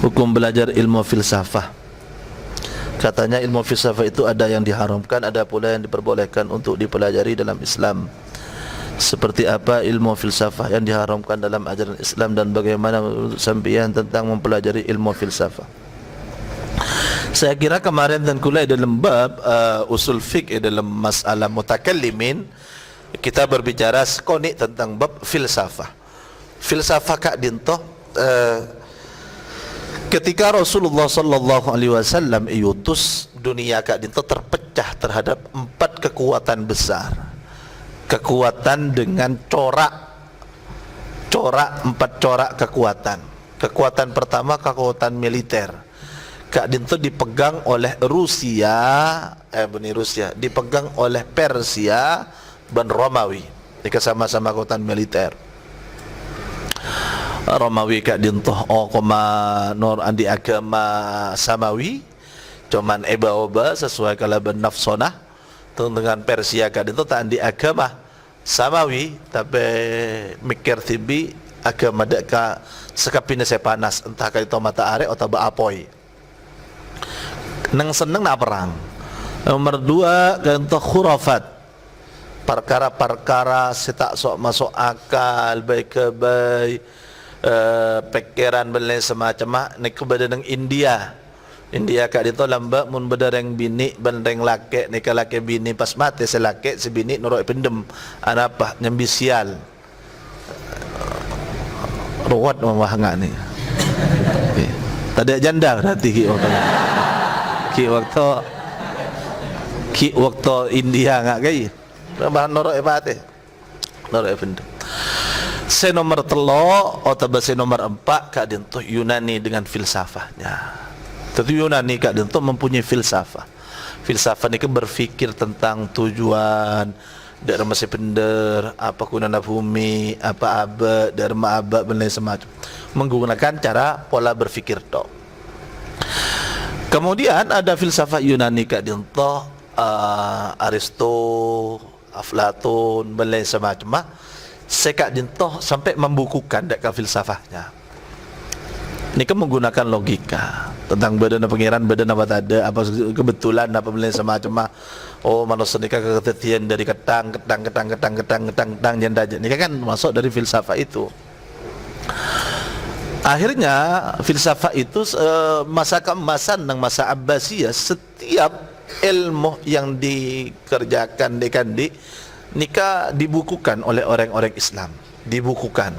hukum belajar ilmu filsafah. Katanya ilmu filsafah itu ada yang diharamkan, ada pula yang diperbolehkan untuk dipelajari dalam Islam. Seperti apa ilmu filsafah yang diharamkan dalam ajaran Islam dan bagaimana menurut sampeyan tentang mempelajari ilmu filsafah? Saya kira kemarin dan kulai dalam bab usul fiqh dalam masalah mutakallimin kita berbicara sekonik tentang bab filsafah. Filsafah kak dintoh ketika Rasulullah sallallahu alaihi wasallam diutus, dunia kak dintoh terpecah terhadap 4 kekuatan besar. Kekuatan dengan corak 4 corak kekuatan. Kekuatan pertama kekuatan militer. Kak dinto dipegang oleh Rusia, dipegang oleh Persia dan Romawi. Mereka sama-sama kekuatan militer. Romawi kak dinto nur andi agama samawi, cuman eba-oba sesuai kalaban nafsonah. Dengan Persia kak dinto tak andi agama samawi, tapi mikir tibi agama deka sekapina saya panas entah kali to mata are atau baapoy. Nang seneng nak perang. Nomor 2 gantoh khurafat, perkara-perkara setak sok masuk akal, baik ke baik pikiran belen semacam mak ni kepada nang India kak dito lamba mun bedareng bini bandeng laki ni laki bini pas mati selaki si bini norok pendem anapa nyambisial ruwat mamahanga ni. Tadi janda berarti ki waktu India ngak gay bahan norok mati norok pendem. Se nomor 3 atau se nomor 4 kak dinto Yunani dengan filsafahnya. Tentu Yunani kak dinto mempunyai filsafah. Filsafah ni kan berfikir tentang tujuan dharma sepender, apa gunanya bumi, apa abad, dharma abad dan lain semacam. Menggunakan cara pola berfikir tok. Kemudian ada filsafah Yunani kak dinto Aristo, Aflatun dan lain semacam. Sekak dinto sampai membukukan dekat filsafahnya. Ini kan menggunakan logika tentang badan pengiran, badan apa tak ada, apa kebetulan apa benda semacam. Oh manusia nikah ketetian dari ketang janda. Ini kan masuk dari filsafah itu. Akhirnya filsafah itu masa keemasan dan masa Abbasiyah, setiap ilmu yang dikerjakan dekandi nikah dibukukan oleh orang-orang Islam, dibukukan.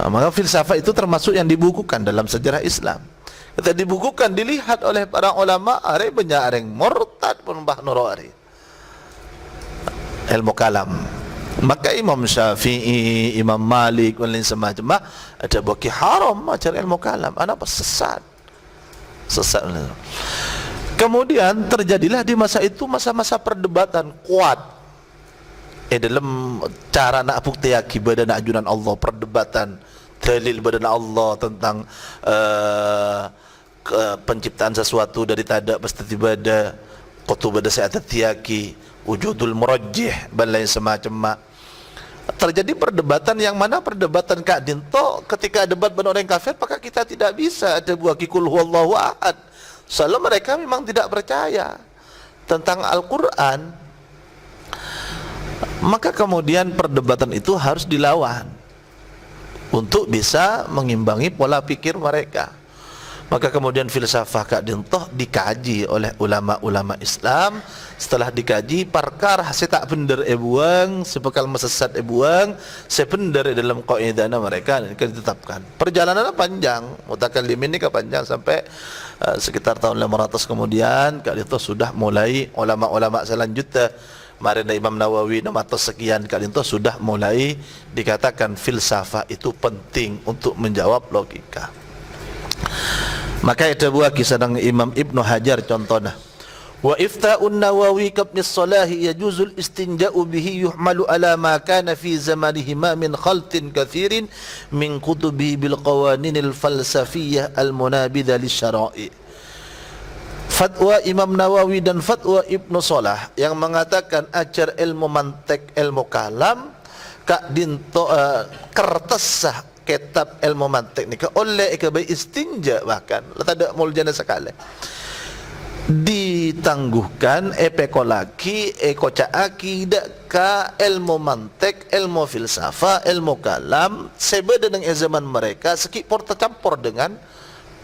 Maka filsafah itu termasuk yang dibukukan dalam sejarah Islam. Ketika dibukukan dilihat oleh para ulama, are banyak orang murtad pun bah nurari ilmu kalam. Maka Imam Syafi'i, Imam Malik dan lain semacam ada baki haram ajar ilmu kalam. Apa sesat. Kemudian terjadilah di masa itu masa-masa perdebatan kuat dalam cara nak bukti akibat nak ajunan Allah, perdebatan dalil badan Allah tentang penciptaan sesuatu dari tak pasti tiba ada qutubada sa'atat tiyaki wujudul murajjih dan lain semacam. Terjadi perdebatan yang mana perdebatan kak dinto ketika debat dengan orang kafir maka kita tidak bisa ada buah kikul huwallahu ahad. Soalnya mereka memang tidak percaya tentang Al-Quran. Maka kemudian perdebatan itu harus dilawan untuk bisa mengimbangi pola pikir mereka. Maka kemudian filsafah kak dintoh dikaji oleh ulama-ulama Islam. Setelah dikaji perkara setak bener ebuang, sepekal mesesat ebuang, sepender dalam qaidana mereka ini ditetapkan. Perjalanannya panjang, mutakallimin ini panjang sampai sekitar tahun 500 kemudian kak dintoh sudah mulai ulama-ulama selanjutnya. Marina Imam Nawawi nomor sekian kali itu sudah mulai dikatakan filsafah itu penting untuk menjawab logika. Maka ada buah kisah dengan Imam Ibnu Hajar contohnya. Wa ifta'un Nawawi kabni salahi yajuzul istinja'u bihi yuhmalu ala ma kana fi zamanihima min khaltin kathirin min kutubi bil qawaninil falsafiyyah al munabidha lisyara'i. Fatwa Imam Nawawi dan fatwa Ibnu Salah yang mengatakan ajar ilmu mantek, ilmu kalam kak dinto kertas kitab ilmu mantik ni ke oleh ke baik istinja bahkan tak ada muljana sekali ditangguhkan epekolaki ekocaaki dak ka ilmu mantik ilmu filsafah ilmu kalam sebeda dengan zaman mereka sikit por tercampur dengan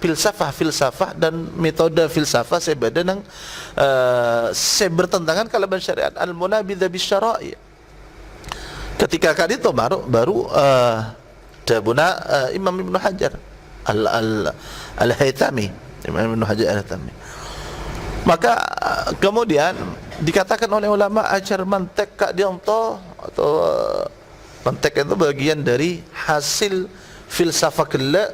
filsafah dan metode filsafah sebeda dengan bertentangan kalaban syariat al-munabidha bisyara'i. Ketika kali itu baru Dabuna Imam Ibn Hajar Al-Haytami, Imam Ibn Hajar Al-Haytami. Maka kemudian dikatakan oleh ulama ajar mantek kak dianto atau mantek itu bagian dari hasil filsafah kelak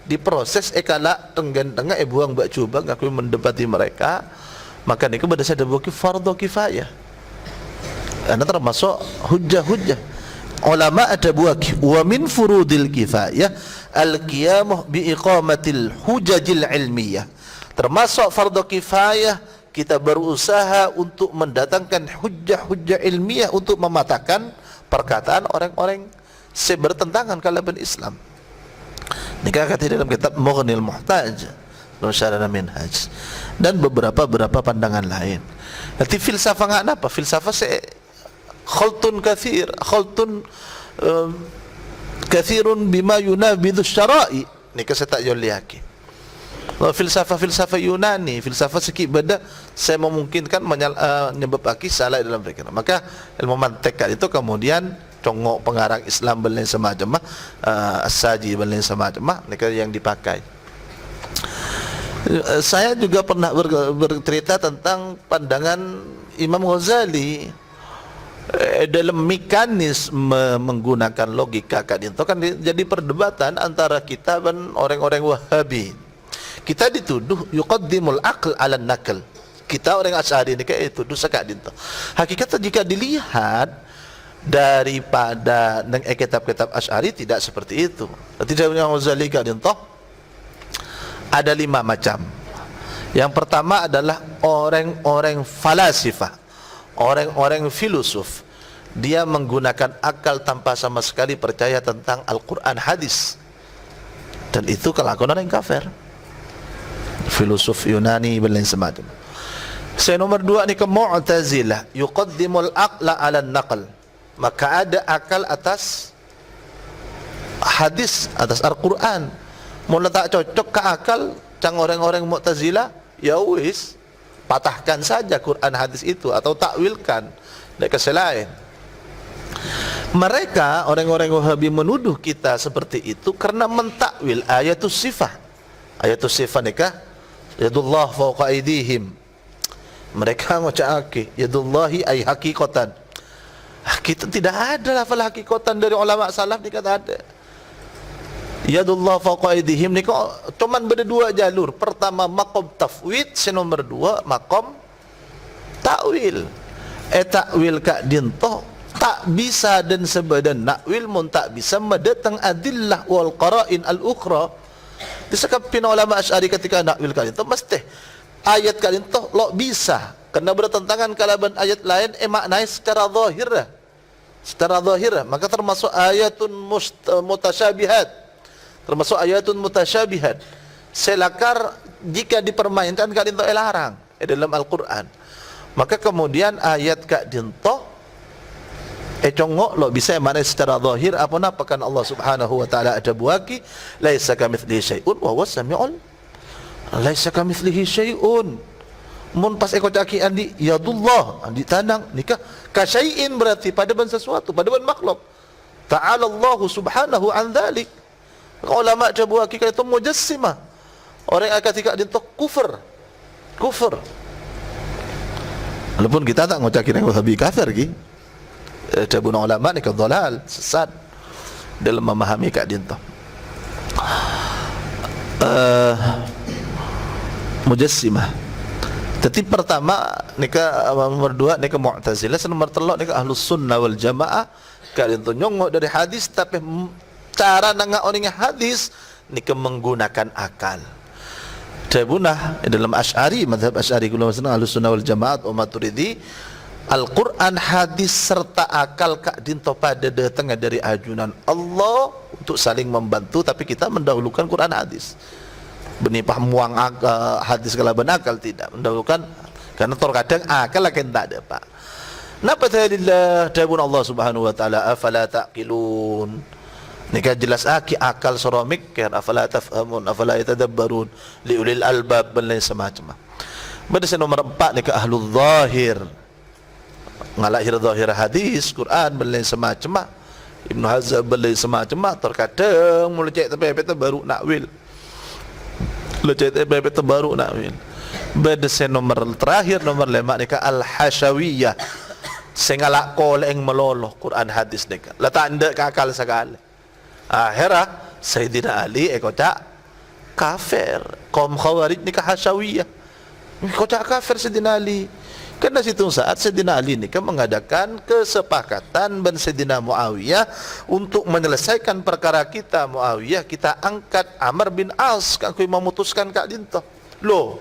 diproses ekala tengah buang bak cuba ngaku mendebati mereka. Maka niku pada saya buki fardhu kifayah. Karena termasuk hujjah-hujjah ulama ada buaki wa min furudil kifayah al-qiyamah bi iqamatil hujajil ilmiyah. Termasuk fardhu kifayah kita berusaha untuk mendatangkan hujjah-hujjah ilmiah untuk mematahkan perkataan orang-orang bertentangan kalaban Islam. Nikah kata dalam kitab Mughnil Muhtaj Nusyarana Minhaj dan beberapa pandangan lain. Nanti filsafah apa? Filsafah khaltun kathirun bima yunabidhu syara'i. Nikah saya tak jauh lihat. Filsafah Yunani, filsafah sikit benda saya memungkinkan menyebabkan salah dalam fikiran. Maka ilmu mantek itu kemudian congok pengarang Islam belain semacam as-saji belain semacam mereka yang dipakai. Saya juga pernah bercerita tentang pandangan Imam Ghazali dalam mekanisme menggunakan logika itu kan jadi perdebatan antara kita dan orang-orang Wahabi. Kita dituduh yuqaddimul aql ala nakal. Kita orang Asy'ari ni kayak itu dosa kak dinto. Hakikatnya jika dilihat daripada kitab-kitab Asy'ari tidak seperti itu. Tidak yang Ghazali kak dinto ada 5 macam. Yang pertama adalah orang-orang falasifah, orang-orang filosof. Dia menggunakan akal tanpa sama sekali percaya tentang Al-Quran hadis. Dan itu kelakuan orang kafir. Filosof Yunani dan lain semacam. Nomor 2 ni ke Mu'tazilah, yuqaddimul aqla 'ala an-naql. Maka ada akal atas hadis, atas Al-Quran. Mula tak cocok ke akal cang orang-orang Mu'tazilah, ya wis patahkan saja Quran hadis itu atau takwilkan dak keselain. Mereka orang-orang Wahabi menuduh kita seperti itu karena mentakwil ayatus sifah. Ayatus sifah nikah yadullah fawqa aydihim. Mereka ngocak yadullahi ay hakikatan. Kita tidak ada lafal hakikatan dari ulama salaf ni kata ada. Yadullah fawqa aydihim ni cuman beda 2 jalur. Pertama maqam tafwid, nomor 2 maqam takwil. Takwil kak dintoh tak bisa dan sebadan nakwil mun tak bisa mendatang adillah wal qara'in al-ukhra. Disebabkan ulama Asy'ari ketika nakwil kali itu mesti ayat kali itu lo bisa karena bertentangan kalaban ayat lain maknai secara zahir, maka termasuk ayatun mutasyabihat, selakar jika dipermainkan kali itu larang dalam Al-Quran. Maka kemudian ayat kak dinto congok lo bisa mana secara zahir apa kan Allah Subhanahu wa taala ada buaki laisa kamitslihi syai'un wa huwas samiul laisa kamitslihi syai'un. Mun pas caki andi yadullah andi tanang nikah kasyai'in berarti pada ban sesuatu, pada ban makhluk. Ta'ala Allah Subhanahu an dzalik. Ulama buaki kata mujassimah. Orang yang ketika dintok kufur. Walaupun kita tak ngocaki yang Wahabi kafir ki. Cabuna ulama ni kedhalal sesat dalam memahami keadaan itu. Mujassimah. Tapi pertama nikah nomor 2 nikah Mu'tazilah, nomor 3 nikah Ahlus Sunnah wal Jamaah. Keadaan itu nyongok dari hadis tapi cara nangak orang hadis nikah menggunakan akal. Cabuna dalam Asy'ari, mazhab Asy'ari ulama Ahlus Sunnah wal Jamaah umat Maturidi Al-Quran, hadis serta akal kak dinto pada datang dari ajunan Allah untuk saling membantu, tapi kita mendahulukan Quran hadis. Benipah muang hadis kalaban akal tidak mendahulukan, karena terkadang akal akan tak ada pak. Napa ta'alillah dawun Allah subhanahu wa ta'ala afala taqilun. Nika jelas akal soromik kan, afala tafhamun afala yatadabbarun liulil albab dan lain semacam. Pada nomor 4 nika ahlul zahir, ngalahir zahir hadis Quran dan lain semacam. Ibnu Hazm dan lain semacam terkadang mulai cek tapi baru nakwil. Lecet baru nakwil. Pada nomor terakhir nomor 5 nika al-hashawiyah. Sengalak kol yang meloloh Quran hadis nika. Letak anda ke akal sekali. Akhirnya Sayyidina Ali kocak kafir. Kaum Khawarij ni hashawiyah. Kocak kafir Sayyidina Ali. Karena situ saat Sayyidina Ali ni mengadakan kesepakatan dengan Sayyidina Muawiyah untuk menyelesaikan perkara kita Muawiyah, kita angkat Amr bin As kan kui memutuskan kak dinto. Loh,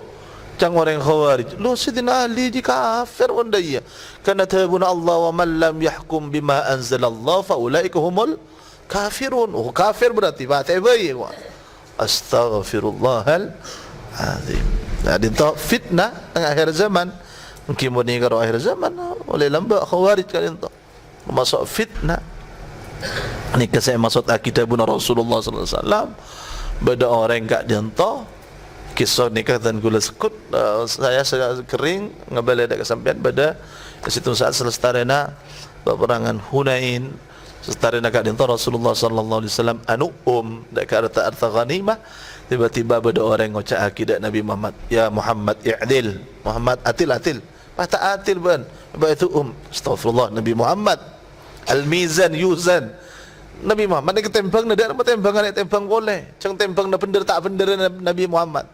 cang orang Khawarij. Loh Sayyidina Ali di kafir undaya. Karena tabuna Allah wa man lam yahkum bima anzalallah fa ulaika humul kafirun. Oh kafir berarti mati bayi. Astaghfirullahal azim. Nah dinto fitnah tengah akhir zaman. Mungkin ni kalau akhir zaman oleh lambak Khawarij kalian tu masuk fitnah. Ni saya maksud kitabuna Rasulullah sallallahu alaihi wasallam. Beda orang kat dinto kisah nikah dan gula sekut saya kering ngabale dak kesampian pada situ saat selestarena peperangan Hunain. Setarina kat dinto Rasulullah sallallahu alaihi wasallam dak arta ghanimah. Tiba-tiba ada orang ngocak akidah Nabi Muhammad, ya Muhammad i'dil, Muhammad atil. Patah atil ban. Itu astagfirullah Nabi Muhammad. Al-mizan yuzan. Nabi Muhammad ni ketembang na dak tembangan ni tembang boleh. Cang tembang na bener tak bener Nabi Muhammad.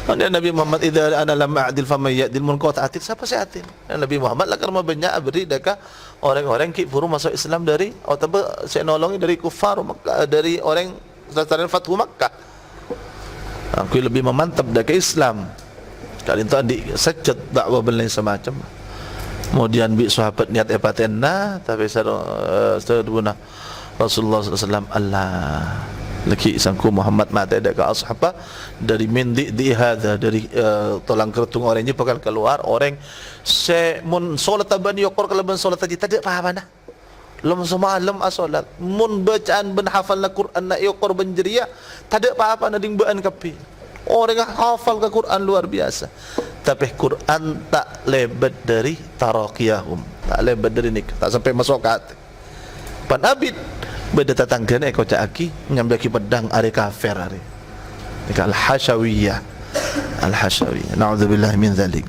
Nabi Muhammad idza ana lam a'dil faman ya'dil mun qata atil. Siapa saya atil? Nabi Muhammad lah karena banyak beri daka orang-orang ki buru masuk Islam dari atau saya nolongi dari kufar Makkah, dari orang setelah Fathu Makkah. Aku lebih memantap dah ke Islam. Kalian tu adik sajad dakwah belai semacam. Kemudian bi sahabat niat epatenna tapi saduna Rasulullah SAW Allah laki sangku Muhammad mata ada ke ashaba dari mindi di hada dari tolang kertung orang ni pakal keluar orang se mun solat taban yokor kalaban solat tadi tak ada apa-apa dah. Lom semalam asolat mun bacaan ben hafal Al-Quran nak yokor benjeria tak ada apa-apa nading baan kapi. Orang yang hafal ke Quran luar biasa. Tapi Quran tak lebat dari tarakiyahum. Tak lebat dari ni. Tak sampai masuk ke hati. Pan abid beda tatanggan kocak aki nyambil ki pedang ari kafir ari. Al-hashawiyah. Al-hashawiyah. Na'udzubillah min dzalik.